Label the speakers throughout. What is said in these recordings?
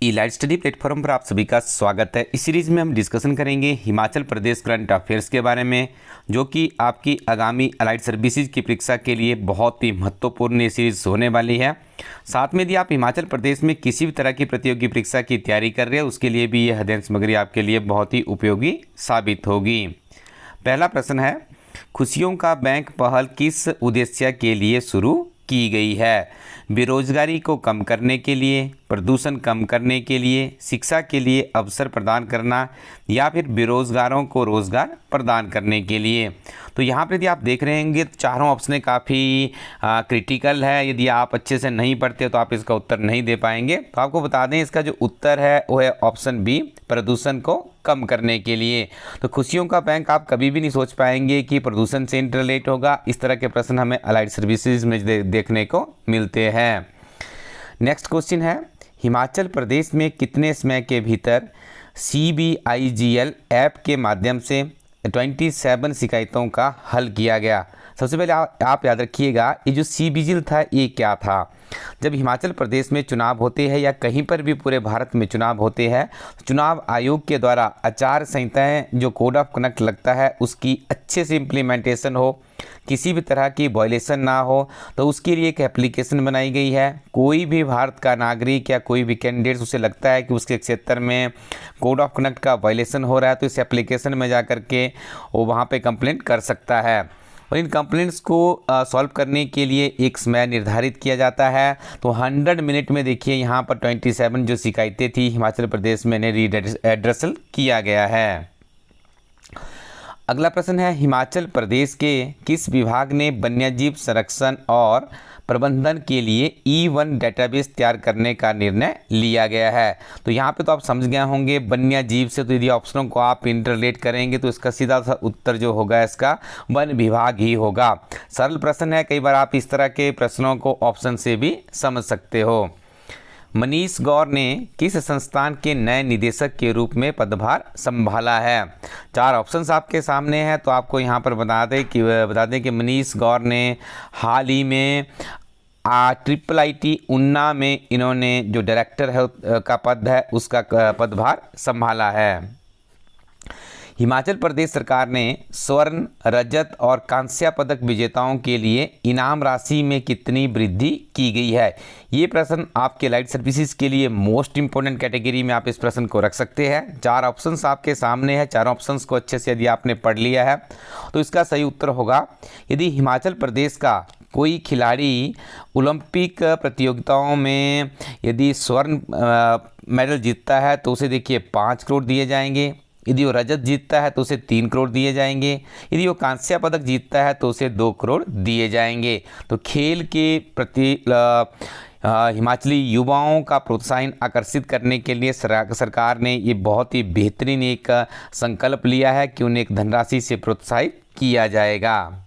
Speaker 1: ई-लाइट study platform पर आप सभी का स्वागत है। इस सीरीज़ में हम डिस्कशन करेंगे हिमाचल प्रदेश करंट अफेयर्स के बारे में, जो कि आपकी आगामी अलाइड सर्विसेज की परीक्षा के लिए बहुत ही महत्वपूर्ण ये सीरीज़ होने वाली है। साथ में यदि आप हिमाचल प्रदेश में किसी भी तरह की प्रतियोगी परीक्षा की तैयारी कर रहे हैं, उसके लिए भी यह अध्ययन सामग्री आपके लिए बहुत ही उपयोगी साबित होगी। पहला प्रश्न है, खुशियों का बैंक पहल किस उद्देश्य के लिए शुरू की गई है? बेरोजगारी को कम करने के लिए, प्रदूषण कम करने के लिए, शिक्षा के लिए अवसर प्रदान करना, या फिर बेरोजगारों को रोजगार प्रदान करने के लिए। तो यहाँ पर यदि आप देख रहे होंगे तो चारों ऑप्शन काफ़ी क्रिटिकल है। यदि आप अच्छे से नहीं पढ़ते तो आप इसका उत्तर नहीं दे पाएंगे। तो आपको बता दें इसका जो उत्तर है वो है ऑप्शन बी, प्रदूषण को कम करने के लिए। तो खुशियों का बैंक आप कभी भी नहीं सोच पाएंगे कि प्रदूषण से इंटरलेट होगा। इस तरह के प्रश्न हमें अलाइड सर्विसेज में देखने को मिलते हैं। नेक्स्ट क्वेश्चन है, हिमाचल प्रदेश में कितने समय के भीतर CBIGL ऐप के माध्यम से 27 शिकायतों का हल किया गया? सबसे पहले आप याद रखिएगा, ये जो CBIGL था ये क्या था। जब हिमाचल प्रदेश में चुनाव होते हैं या कहीं पर भी पूरे भारत में चुनाव होते हैं, चुनाव आयोग के द्वारा आचार संहिताएं जो कोड ऑफ कंडक्ट लगता है उसकी अच्छे से इम्प्लीमेंटेशन हो, किसी भी तरह की वायलेशन ना हो, तो उसके लिए एक एप्लीकेशन बनाई गई है। कोई भी भारत का नागरिक या कोई भी कैंडिडेट उसे लगता है कि उसके क्षेत्र में कोड ऑफ कंडक्ट का वायलेशन हो रहा है, तो इस एप्लीकेशन में जा कर के वो वहाँ पे कंप्लेंट कर सकता है। और इन कंप्लेंट्स को सॉल्व करने के लिए एक समय निर्धारित किया जाता है। तो 100 मिनट में देखिए यहाँ पर 27 जो शिकायतें थी हिमाचल प्रदेश में रीएड्रेसल किया गया है। अगला प्रश्न है, हिमाचल प्रदेश के किस विभाग ने वन्यजीव संरक्षण और प्रबंधन के लिए E1 डेटाबेस तैयार करने का निर्णय लिया गया है? तो यहाँ पे तो आप समझ गए होंगे वन्यजीव से, तो यदि ऑप्शनों को आप इंटरलेट करेंगे तो इसका सीधा सा उत्तर जो होगा इसका वन विभाग ही होगा। सरल प्रश्न है, कई बार आप इस तरह के प्रश्नों को ऑप्शन से भी समझ सकते हो। मनीष गौर ने किस संस्थान के नए निदेशक के रूप में पदभार संभाला है? 4 ऑप्शंस आपके सामने हैं, तो आपको यहाँ पर बता दें कि मनीष गौर ने हाल ही में IIT ऊना में इन्होंने जो डायरेक्टर है का पद है उसका पदभार संभाला है। हिमाचल प्रदेश सरकार ने स्वर्ण, रजत और कांस्य पदक विजेताओं के लिए इनाम राशि में कितनी वृद्धि की गई है? ये प्रश्न आपके लाइट सर्विसेज के लिए मोस्ट इंपोर्टेंट कैटेगरी में आप इस प्रश्न को रख सकते हैं। 4 ऑप्शंस आपके सामने हैं, 4 ऑप्शंस को अच्छे से यदि आपने पढ़ लिया है तो इसका सही उत्तर होगा, यदि हिमाचल प्रदेश का कोई खिलाड़ी ओलंपिक प्रतियोगिताओं में यदि स्वर्ण मेडल जीतता है तो उसे देखिए 5 करोड़ दिए जाएंगे। यदि वो रजत जीतता है तो उसे 3 करोड़ दिए जाएंगे। यदि वो कांस्य पदक जीतता है तो उसे 2 करोड़ दिए जाएंगे। तो खेल के प्रति हिमाचली युवाओं का प्रोत्साहन आकर्षित करने के लिए सरकार ने ये बहुत ही बेहतरीन एक संकल्प लिया है कि उन्हें एक धनराशि से प्रोत्साहित किया जाएगा।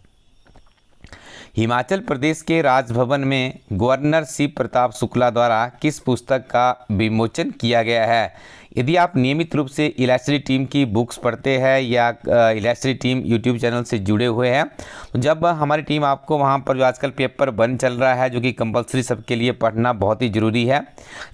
Speaker 1: हिमाचल प्रदेश के राजभवन में गवर्नर शिव प्रताप शुक्ला द्वारा किस पुस्तक का विमोचन किया गया है? यदि आप नियमित रूप से ई-लाइट स्टडी टीम की बुक्स पढ़ते हैं या ई-लाइट स्टडी टीम यूट्यूब चैनल से जुड़े हुए हैं, तो जब हमारी टीम आपको वहां पर जो आजकल पेपर 1 चल रहा है जो कि कंपलसरी सबके लिए पढ़ना बहुत ही ज़रूरी है,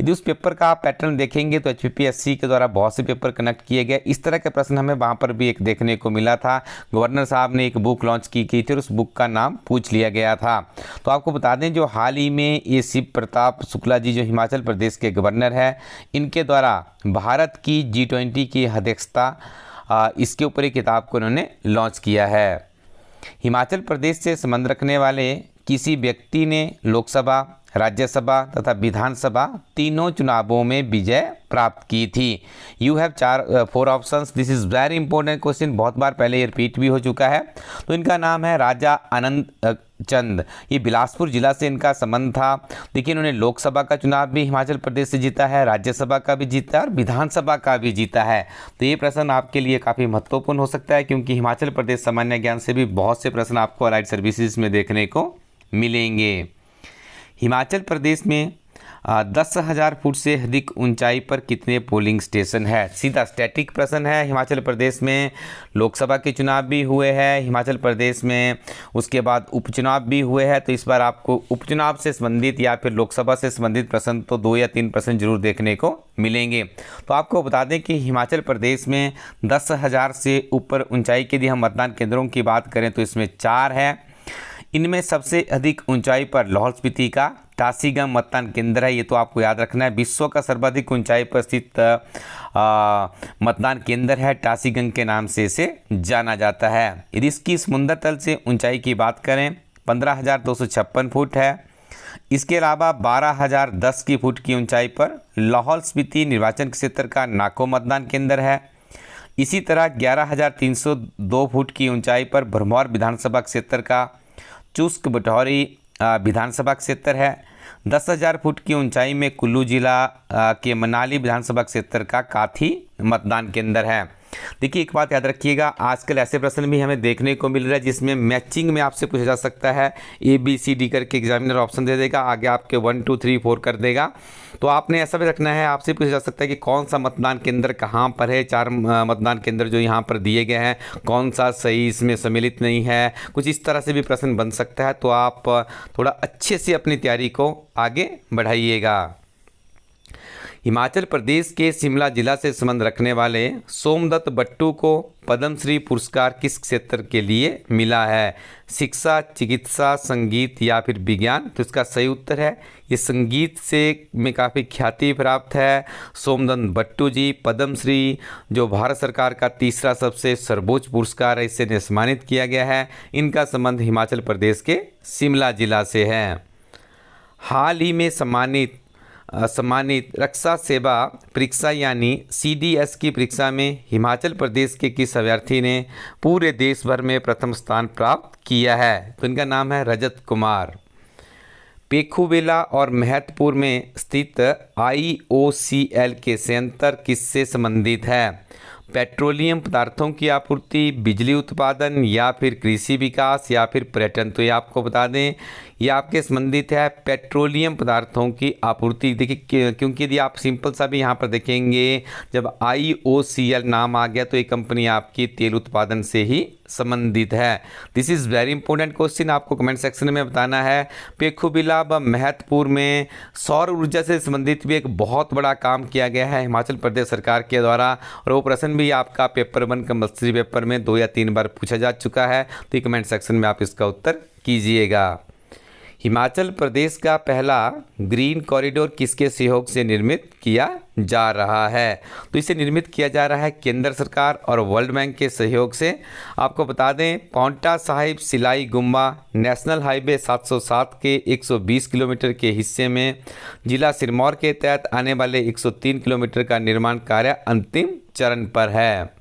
Speaker 1: यदि उस पेपर का आप पैटर्न देखेंगे तो HPPSC के द्वारा बहुत से पेपर कनेक्ट किए गए। इस तरह के प्रश्न हमें वहाँ पर भी एक देखने को मिला था। गवर्नर साहब ने एक बुक लॉन्च की थी और उस बुक का नाम पूछ लिया गया था। तो आपको बता दें जो हाल ही में ये शिव प्रताप शुक्ला जी जो हिमाचल प्रदेश के गवर्नर है, इनके द्वारा भारत की G20 की अध्यक्षता इसके ऊपर एक किताब को उन्होंने लॉन्च किया है। हिमाचल प्रदेश से संबंध रखने वाले किसी व्यक्ति ने लोकसभा, राज्यसभा तथा विधानसभा तीनों चुनावों में विजय प्राप्त की थी। You have 4 options. This is very important question, बहुत बार पहले ये रिपीट भी हो चुका है। तो इनका नाम है राजा आनंद चंद। ये बिलासपुर जिला से इनका संबंध था। देखिए इन्होंने लोकसभा का चुनाव भी हिमाचल प्रदेश से जीता है, राज्यसभा का भी जीता है और विधानसभा का भी जीता है। तो ये प्रश्न आपके लिए काफ़ी महत्वपूर्ण हो सकता है, क्योंकि हिमाचल प्रदेश सामान्य ज्ञान से भी बहुत से प्रश्न आपको अलाइड सर्विसेज में देखने को मिलेंगे। हिमाचल प्रदेश में 10,000 फुट से अधिक ऊंचाई पर कितने पोलिंग स्टेशन है? सीधा स्टैटिक प्रश्न है। हिमाचल प्रदेश में लोकसभा के चुनाव भी हुए हैं, हिमाचल प्रदेश में उसके बाद उपचुनाव भी हुए हैं, तो इस बार आपको उपचुनाव से संबंधित या फिर लोकसभा से संबंधित प्रश्न तो 2 या 3 प्रश्न जरूर देखने को मिलेंगे। तो आपको बता दें कि हिमाचल प्रदेश में 10,000 से ऊपर ऊंचाई के यदि हम मतदान केंद्रों की बात करें तो इसमें 4 है। इनमें सबसे अधिक ऊंचाई पर लाहौल स्पीति का टासीगंग मतदान केंद्र है, ये तो आपको याद रखना है। विश्व का सर्वाधिक ऊंचाई पर स्थित मतदान केंद्र है, टासीगंग के नाम से इसे जाना जाता है। यदि इसकी समुद्र तल से ऊंचाई की बात करें 15,256 फुट है। इसके अलावा 12,010 की फुट की ऊंचाई पर लाहौल स्पीति निर्वाचन क्षेत्र का नाको मतदान केंद्र है। इसी तरह 11,302 फुट की ऊंचाई पर भरमौर विधानसभा क्षेत्र का चुस्क बटौरी विधानसभा क्षेत्र है। 10,000 फुट की ऊंचाई में कुल्लू जिला के मनाली विधानसभा क्षेत्र का काथी मतदान केंद्र है। देखिए एक बात याद रखिएगा, आजकल ऐसे प्रश्न भी हमें देखने को मिल रहा है जिसमें मैचिंग में आपसे पूछा जा सकता है। ABCD करके एग्जामिनर ऑप्शन दे देगा, आगे आपके 1 2 3 4 कर देगा। तो आपने ऐसा भी रखना है, आपसे पूछा जा सकता है कि कौन सा मतदान केंद्र कहाँ पर है। 4 मतदान केंद्र जो यहाँ पर दिए गए हैं, कौन सा सही इसमें सम्मिलित नहीं है, कुछ इस तरह से भी प्रश्न बन सकता है। तो आप थोड़ा अच्छे से अपनी तैयारी को आगे बढ़ाइएगा। हिमाचल प्रदेश के शिमला जिला से संबंध रखने वाले सोमदत्त बट्टू को पद्मश्री पुरस्कार किस क्षेत्र के लिए मिला है? शिक्षा, चिकित्सा, संगीत या फिर विज्ञान? तो इसका सही उत्तर है ये संगीत से में काफ़ी ख्याति प्राप्त है। सोमदत्त बट्टू जी पद्मश्री जो भारत सरकार का तीसरा सबसे सर्वोच्च पुरस्कार है, इससे सम्मानित किया गया है। इनका संबंध हिमाचल प्रदेश के शिमला जिला से है। हाल ही में सम्मानित रक्षा सेवा परीक्षा यानी CDS की परीक्षा में हिमाचल प्रदेश के किस अभ्यर्थी ने पूरे देश भर में प्रथम स्थान प्राप्त किया है? तो इनका नाम है रजत कुमार। पेखुवेला और महतपुर में स्थित IOCL के संयंत्र किससे संबंधित है? पेट्रोलियम पदार्थों की आपूर्ति, बिजली उत्पादन या फिर कृषि विकास या फिर पर्यटन? तो ये आपको बता दें ये आपके संबंधित है पेट्रोलियम पदार्थों की आपूर्ति। देखिए क्योंकि यदि आप सिंपल सा भी यहाँ पर देखेंगे, जब IOCL नाम आ गया तो ये कंपनी आपकी तेल उत्पादन से ही संबंधित है। This is very important question, आपको कमेंट सेक्शन में बताना है। पेखुबिला व महतपुर में सौर ऊर्जा से संबंधित भी एक बहुत बड़ा काम किया गया है हिमाचल प्रदेश सरकार के द्वारा, और वो प्रश्न भी आपका पेपर 1 कंपल्सरी पेपर में 2 या 3 बार पूछा जा चुका है। तो ये कमेंट सेक्शन में आप इसका उत्तर कीजिएगा। हिमाचल प्रदेश का पहला ग्रीन कॉरिडोर किसके सहयोग से निर्मित किया जा रहा है? तो इसे निर्मित किया जा रहा है केंद्र सरकार और वर्ल्ड बैंक के सहयोग से। आपको बता दें पांवटा साहिब सिलाई गुम्बा नेशनल हाईवे 707 के 120 किलोमीटर के हिस्से में जिला सिरमौर के तहत आने वाले 103 किलोमीटर का निर्माण कार्य अंतिम चरण पर है।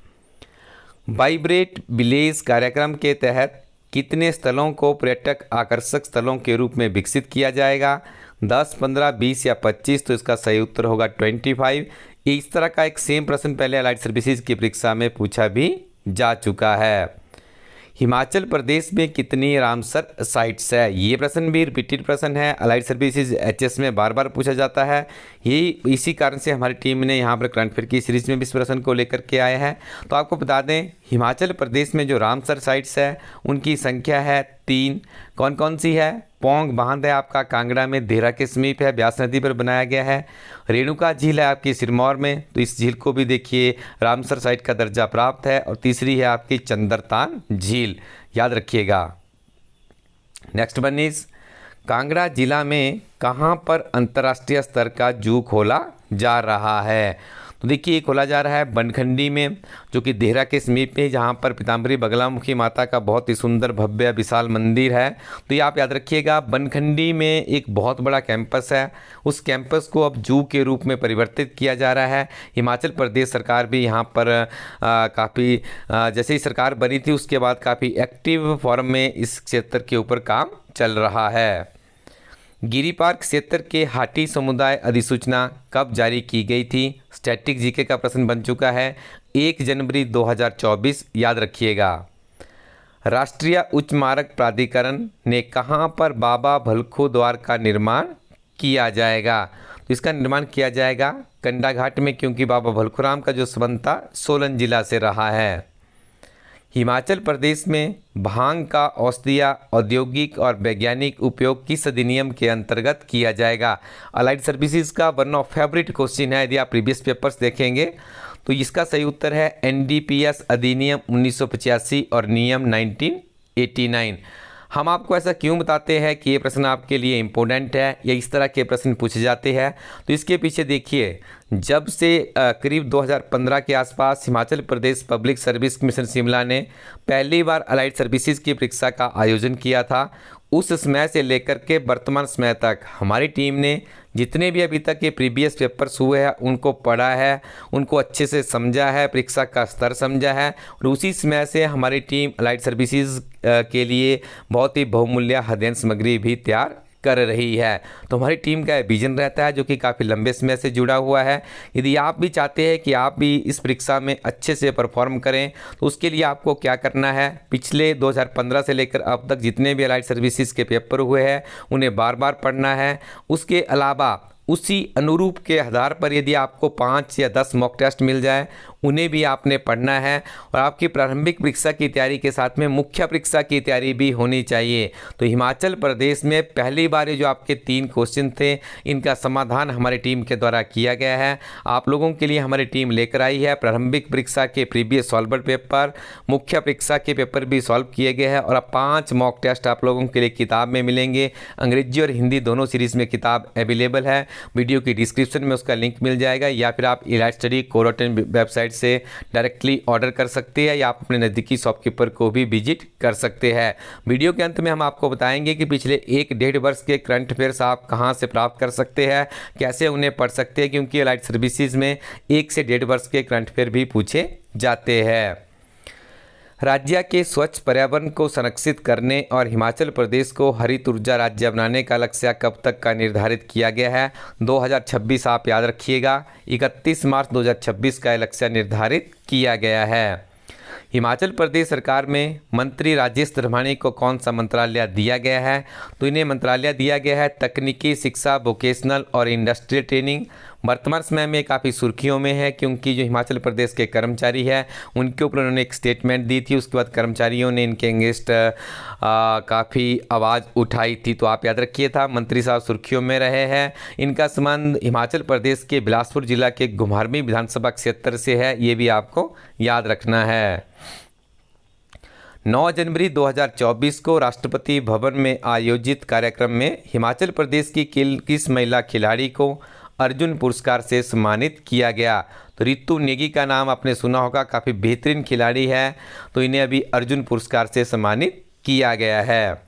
Speaker 1: वाइब्रेट विलेज कार्यक्रम के तहत कितने स्थलों को पर्यटक आकर्षक स्थलों के रूप में विकसित किया जाएगा? 10, 15, 20 या 25? तो इसका सही उत्तर होगा 25। इस तरह का एक सेम प्रश्न पहले अलाइड सर्विसेज की परीक्षा में पूछा भी जा चुका है। हिमाचल प्रदेश में कितनी रामसर साइट्स है? ये प्रश्न भी रिपीटेड प्रश्न है, अलाइड सर्विसेज HS में बार बार पूछा जाता है। यही इसी कारण से हमारी टीम ने यहाँ पर करंट अफेयर की सीरीज में भी इस प्रश्न को लेकर के आए हैं। तो आपको बता दें हिमाचल प्रदेश में जो रामसर साइट्स है उनकी संख्या है 3। कौन कौन सी है? पोंग बांध है आपका कांगड़ा में, देहरा के समीप है, ब्यास नदी पर बनाया गया है। रेणुका झील है आपकी सिरमौर में, तो इस झील को भी देखिए रामसर साइट का दर्जा प्राप्त है। और तीसरी है आपकी चंद्रतान झील, याद रखिएगा। नेक्स्ट वन इज कांगड़ा जिला में कहाँ पर अंतर्राष्ट्रीय स्तर का जू खोला जा रहा है? तो देखिए ये खोला जा रहा है बनखंडी में, जो कि देहरा के समीप में, जहाँ पर पीताम्बरी बगलामुखी माता का बहुत ही सुंदर भव्य विशाल मंदिर है। तो ये आप याद रखिएगा बनखंडी में एक बहुत बड़ा कैंपस है, उस कैंपस को अब जू के रूप में परिवर्तित किया जा रहा है। हिमाचल प्रदेश सरकार भी यहाँ पर काफ़ी जैसे ही सरकार बनी थी उसके बाद काफ़ी एक्टिव फॉर्म में इस क्षेत्र के ऊपर काम चल रहा है। गिरी पार्क क्षेत्र के हाटी समुदाय अधिसूचना कब जारी की गई थी? स्टैटिक जीके का प्रश्न बन चुका है, 1 जनवरी 2024, याद रखिएगा। राष्ट्रीय उच्च मार्ग प्राधिकरण ने कहां पर बाबा भलखू द्वार का निर्माण किया जाएगा? तो इसका निर्माण किया जाएगा कंडाघाट में, क्योंकि बाबा भलखुराम का जो संबंध था सोलन जिला से रहा है। हिमाचल प्रदेश में भांग का औषधीय, औद्योगिक और वैज्ञानिक उपयोग किस अधिनियम के अंतर्गत किया जाएगा? अलाइड सर्विसेज का वन ऑफ फेवरेट क्वेश्चन है। यदि आप प्रीवियस पेपर्स देखेंगे तो इसका सही उत्तर है एनडीपीएस अधिनियम 1985 और नियम 1989। हम आपको ऐसा क्यों बताते हैं कि ये प्रश्न आपके लिए इम्पोर्टेंट है या इस तरह के प्रश्न पूछे जाते हैं? तो इसके पीछे देखिए, जब से करीब 2015 के आसपास Himachal Pradesh public service commission Shimla ने पहली बार अलाइड सर्विसेज की परीक्षा का आयोजन किया था, उस समय से लेकर के वर्तमान समय तक हमारी टीम ने जितने भी अभी तक के प्रीवियस पेपर्स हुए हैं उनको पढ़ा है, उनको अच्छे से समझा है, परीक्षा का स्तर समझा है, और उसी समय से हमारी टीम अलाइड सर्विसेज के लिए बहुत ही बहुमूल्य अध्ययन सामग्री भी तैयार कर रही है। तो हमारी टीम का विजन रहता है जो कि काफ़ी लंबे समय से जुड़ा हुआ है। यदि आप भी चाहते हैं कि आप भी इस परीक्षा में अच्छे से परफॉर्म करें तो उसके लिए आपको क्या करना है, पिछले 2015 से लेकर अब तक जितने भी अलाइड सर्विसेज के पेपर हुए हैं उन्हें बार बार पढ़ना है। उसके अलावा उसी अनुरूप के आधार पर यदि आपको 5 या 10 मॉक टेस्ट मिल जाए उन्हें भी आपने पढ़ना है, और आपकी प्रारंभिक परीक्षा की तैयारी के साथ में मुख्य परीक्षा की तैयारी भी होनी चाहिए। तो हिमाचल प्रदेश में पहली बार ये जो आपके 3 क्वेश्चन थे इनका समाधान हमारी टीम के द्वारा किया गया है। आप लोगों के लिए हमारी टीम लेकर आई है प्रारंभिक परीक्षा के प्रीवियस सॉल्वर पेपर, मुख्य परीक्षा के पेपर भी सॉल्व किए गए हैं, और अब 5 मॉक टेस्ट आप लोगों के लिए किताब में मिलेंगे। अंग्रेजी और हिंदी दोनों सीरीज़ में किताब अवेलेबल है। वीडियो की डिस्क्रिप्शन में उसका लिंक मिल जाएगा, या फिर आप एलाइड स्टडी कोरोटन वेबसाइट से डायरेक्टली ऑर्डर कर सकते हैं, या आप अपने नज़दीकी शॉपकीपर को भी विजिट कर सकते हैं। वीडियो के अंत में हम आपको बताएंगे कि पिछले 1-1.5 वर्ष के करंट अफेयर्स आप कहां से प्राप्त कर सकते हैं, कैसे उन्हें पढ़ सकते हैं, क्योंकि अलाइड सर्विसेज में 1 से 1.5 वर्ष के करंट अफेयर भी पूछे जाते हैं। राज्य के स्वच्छ पर्यावरण को संरक्षित करने और हिमाचल प्रदेश को हरित ऊर्जा राज्य बनाने का लक्ष्य कब तक का निर्धारित किया गया है? 2026 आप याद रखिएगा, 31 मार्च 2026 का लक्ष्य निर्धारित किया गया है। हिमाचल प्रदेश सरकार में मंत्री राजेश धर्माणी को कौन सा मंत्रालय दिया गया है? तो इन्हें मंत्रालय दिया गया है तकनीकी शिक्षा, वोकेशनल और इंडस्ट्रियल ट्रेनिंग। वर्तमान समय में काफ़ी सुर्खियों में है, क्योंकि जो हिमाचल प्रदेश के कर्मचारी हैं उनके ऊपर उन्होंने एक स्टेटमेंट दी थी, उसके बाद कर्मचारियों ने इनके अगेंस्ट काफ़ी आवाज़ उठाई थी। तो आप याद रखिए था, मंत्री साहब सुर्खियों में रहे हैं। इनका संबंध हिमाचल प्रदेश के बिलासपुर जिला के घुमारवीं विधानसभा क्षेत्र से है, ये भी आपको याद रखना है। 9 जनवरी 2024 को राष्ट्रपति भवन में आयोजित कार्यक्रम में हिमाचल प्रदेश की किस महिला खिलाड़ी को अर्जुन पुरस्कार से सम्मानित किया गया? तो रितु नेगी का नाम आपने सुना होगा, काफ़ी बेहतरीन खिलाड़ी है, तो इन्हें अभी अर्जुन पुरस्कार से सम्मानित किया गया है।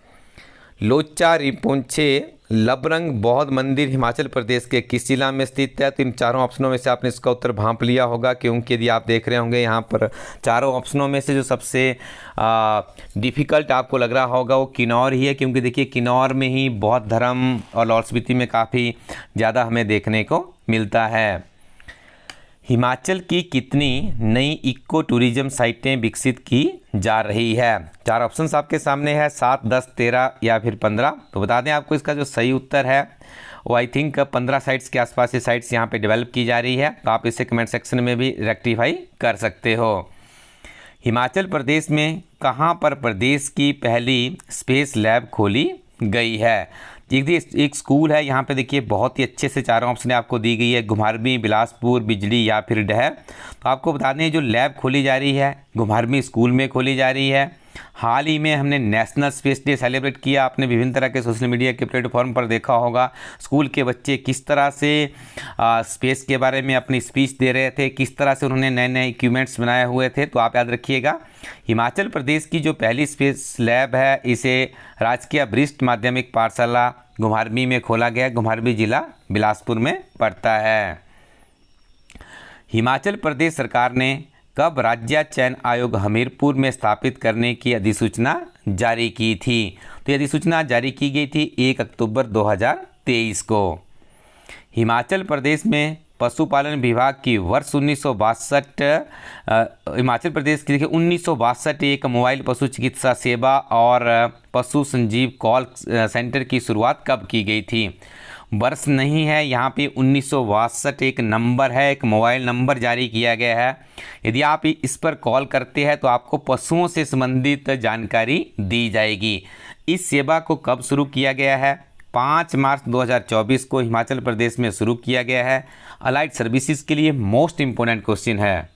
Speaker 1: लोचा रिपोंचे लबरंग बौद्ध मंदिर हिमाचल प्रदेश के किस जिला में स्थित है? तो इन चारों ऑप्शनों में से आपने इसका उत्तर भांप लिया होगा, क्योंकि यदि आप देख रहे होंगे यहाँ पर चारों ऑप्शनों में से जो सबसे डिफ़िकल्ट आपको लग रहा होगा वो किन्नौर ही है, क्योंकि देखिए किन्नौर में ही बौद्ध धर्म और लाहौल स्पीति में काफ़ी ज़्यादा हमें देखने को मिलता है। हिमाचल की कितनी नई इको टूरिज्म साइटें विकसित की जा रही है? 4 ऑप्शंस आपके सामने है, 7, 10, 13 या फिर 15। तो बता दें आपको इसका जो सही उत्तर है वो आई थिंक 15 साइट्स के आसपास ये साइट्स यहाँ पे डेवलप की जा रही है। तो आप इसे कमेंट सेक्शन में भी रेक्टिफाई कर सकते हो। हिमाचल प्रदेश में कहाँ पर प्रदेश की पहली स्पेस लैब खोली गई है? एक स्कूल है, यहाँ पे देखिए बहुत ही अच्छे से चारों ऑप्शन आपको दी गई है, घुमारवीं, बिलासपुर, बिजली या फिर डहर। तो आपको बता दें जो लैब खोली जा रही है घुमारवीं स्कूल में खोली जा रही है। हाल ही में हमने नेशनल स्पेस डे सेलिब्रेट किया, आपने विभिन्न तरह के सोशल मीडिया के प्लेटफॉर्म पर देखा होगा स्कूल के बच्चे किस तरह से स्पेस के बारे में अपनी स्पीच दे रहे थे, किस तरह से उन्होंने नए नए इक्विपमेंट्स बनाए हुए थे। तो आप याद रखिएगा, हिमाचल प्रदेश की जो पहली स्पेस लैब है इसे राजकीय वरिष्ठ माध्यमिक पाठशाला घुमारवीं में खोला गया। घुमारवीं जिला बिलासपुर में पड़ता है। हिमाचल प्रदेश सरकार ने कब राज्य चयन आयोग हमीरपुर में स्थापित करने की अधिसूचना जारी की थी? तो यह अधिसूचना जारी की गई थी 1 अक्टूबर 2023 को। हिमाचल प्रदेश में पशुपालन विभाग की वर्ष 1962 हिमाचल प्रदेश की देखिए 1962 एक मोबाइल पशु चिकित्सा सेवा और पशु संजीव कॉल सेंटर की शुरुआत कब की गई थी? वर्ष नहीं है, यहाँ पे 1962 एक नंबर है, एक मोबाइल नंबर जारी किया गया है। यदि आप इस पर कॉल करते हैं तो आपको पशुओं से संबंधित जानकारी दी जाएगी। इस सेवा को कब शुरू किया गया है? 5 मार्च 2024 को हिमाचल प्रदेश में शुरू किया गया है। अलाइड सर्विसेज के लिए मोस्ट इम्पोर्टेंट क्वेश्चन है,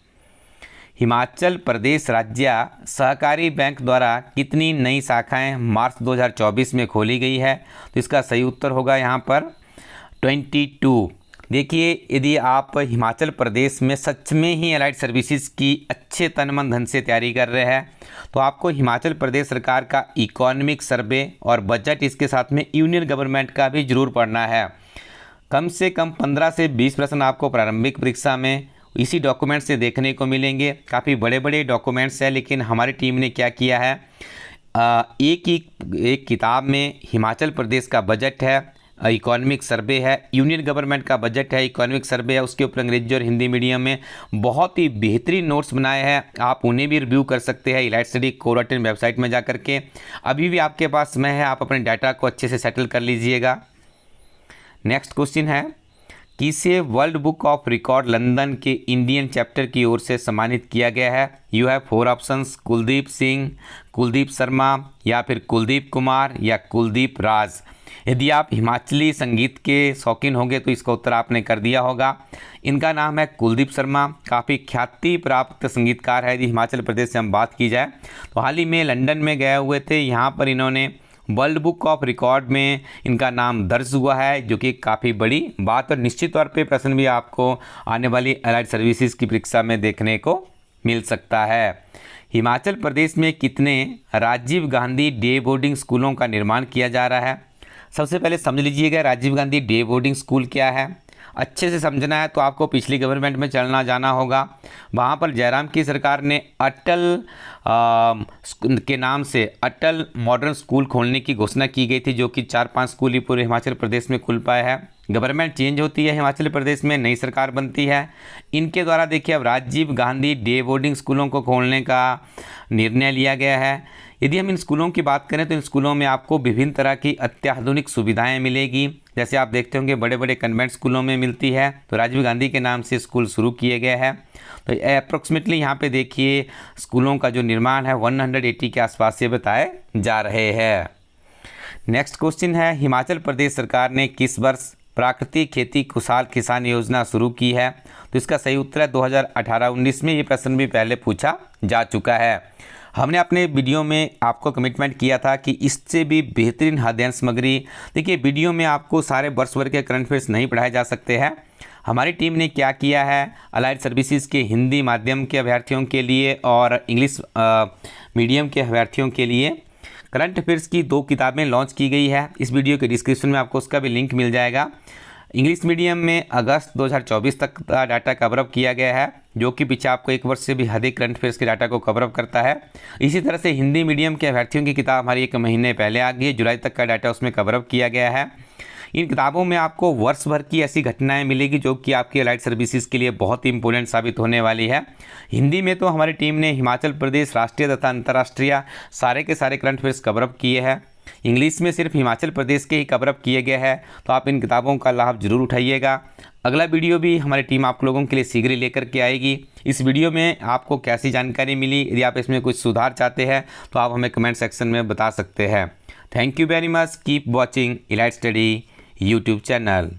Speaker 1: हिमाचल प्रदेश राज्य सहकारी बैंक द्वारा कितनी नई शाखाएं मार्च 2024 में खोली गई है? तो इसका सही उत्तर होगा यहाँ पर 22। देखिए, यदि आप हिमाचल प्रदेश में सच में ही अलाइड सर्विसेज की अच्छे तन मन धन से तैयारी कर रहे हैं तो आपको हिमाचल प्रदेश सरकार का इकोनॉमिक सर्वे और बजट, इसके साथ में यूनियन गवर्नमेंट का भी जरूर पढ़ना है। कम से कम 15 से 20 प्रश्न आपको प्रारंभिक परीक्षा में इसी डॉक्यूमेंट से देखने को मिलेंगे। काफ़ी बड़े बड़े डॉक्यूमेंट्स हैं, लेकिन हमारी टीम ने क्या किया है, एक किताब में हिमाचल प्रदेश का बजट है, इकोनॉमिक सर्वे है, यूनियन गवर्नमेंट का बजट है, इकोनॉमिक सर्वे है, उसके ऊपर अंग्रेजी और हिंदी मीडियम में बहुत ही बेहतरीन नोट्स बनाए हैं। आप उन्हें भी रिव्यू कर सकते हैं इलाइट स्टडी कोर18 वेबसाइट में जा करके। अभी भी आपके पास समय है, आप अपने डाटा को अच्छे से सेटल कर लीजिएगा। नेक्स्ट क्वेश्चन है, किसे world book of record London के इंडियन चैप्टर की ओर से सम्मानित किया गया है? You have 4 options, Kuldeep Singh, Kuldeep Sharma, या फिर कुलदीप कुमार, या कुलदीप राज। यदि आप हिमाचली संगीत के शौकीन होंगे तो इसका उत्तर आपने कर दिया होगा। इनका नाम है कुलदीप शर्मा, काफ़ी ख्याति प्राप्त संगीतकार है। यदि हिमाचल प्रदेश से हम बात की जाए तो हाल ही में लंदन में गए हुए थे, यहाँ पर इन्होंने वर्ल्ड बुक ऑफ रिकॉर्ड में इनका नाम दर्ज हुआ है, जो कि काफ़ी बड़ी बात। और निश्चित तौर पे प्रश्न भी आपको आने वाली अलाइड सर्विसेज की परीक्षा में देखने को मिल सकता है। हिमाचल प्रदेश में कितने राजीव गांधी डे बोर्डिंग स्कूलों का निर्माण किया जा रहा है? सबसे पहले समझ लीजिएगा Rajiv Gandhi day boarding school क्या है। अच्छे से समझना है तो आपको पिछली गवर्नमेंट में चलना जाना होगा। वहाँ पर जयराम की सरकार ने अटल के नाम से अटल मॉडर्न स्कूल खोलने की घोषणा की गई थी, जो कि 4-5 स्कूल ही पूरे हिमाचल प्रदेश में खुल पाए हैं। गवर्नमेंट चेंज होती है हिमाचल प्रदेश में, नई सरकार बनती है। इनके द्वारा देखिए अब राजीव गांधी डे बोर्डिंग स्कूलों को खोलने का निर्णय लिया गया है। यदि हम इन स्कूलों की बात करें तो इन स्कूलों में आपको विभिन्न तरह की अत्याधुनिक सुविधाएं मिलेगी। जैसे आप देखते होंगे बड़े बड़े कन्वेंट स्कूलों में मिलती है, तो राजीव गांधी के नाम से स्कूल शुरू किए गए हैं। तो अप्रोक्सीमेटली यहाँ पे देखिए स्कूलों का जो निर्माण है 180 के आसपास से बताए जा रहे हैं। नेक्स्ट क्वेश्चन है, हिमाचल प्रदेश सरकार ने किस वर्ष प्राकृतिक खेती खुशहाल किसान योजना शुरू की है? तो इसका सही उत्तर है 2018-19 में। ये प्रश्न भी पहले पूछा जा चुका है। हमने अपने वीडियो में आपको कमिटमेंट किया था कि इससे भी बेहतरीन अध्ययन सामग्री, देखिए वीडियो में आपको सारे वर्ष भर के करंट अफेयर्स नहीं पढ़ाए जा सकते हैं। हमारी टीम ने क्या किया है, अलाइड सर्विसेज के हिंदी माध्यम के अभ्यर्थियों के लिए और इंग्लिश मीडियम के अभ्यर्थियों के लिए करंट अफेयर्स की 2 किताबें लॉन्च की गई है। इस वीडियो के डिस्क्रिप्शन में आपको उसका भी लिंक मिल जाएगा। इंग्लिश मीडियम में अगस्त 2024 तक का डाटा कवरअप किया गया है, जो कि पीछे आपको 1 वर्ष से भी अधिक करंट अफेयर्स के डाटा को कवरअप करता है। इसी तरह से हिंदी मीडियम के अभ्यर्थियों की किताब हमारी 1 महीने पहले आ गई है, जुलाई तक का डाटा उसमें कवरअप किया गया है। इन किताबों में आपको वर्ष भर की ऐसी घटनाएं मिलेगी जो कि आपकी अलाइड सर्विसेज के लिए बहुत ही इंपॉर्टेंट साबित होने वाली है। हिंदी में तो हमारी टीम ने हिमाचल प्रदेश राष्ट्रीय तथा अंतर्राष्ट्रीय सारे के सारे करंट अफेयर्स कवरअप किए हैं। इंग्लिश में सिर्फ हिमाचल प्रदेश के ही कवरअप किए गए हैं, तो आप इन किताबों का लाभ जरूर उठाइएगा। अगला वीडियो भी हमारी टीम आप लोगों के लिए शीघ्र ही लेकर के आएगी। इस वीडियो में आपको कैसी जानकारी मिली, यदि आप इसमें कुछ सुधार चाहते हैं तो आप हमें कमेंट सेक्शन में बता सकते हैं। Thank you very much, keep watching elite study YouTube channel.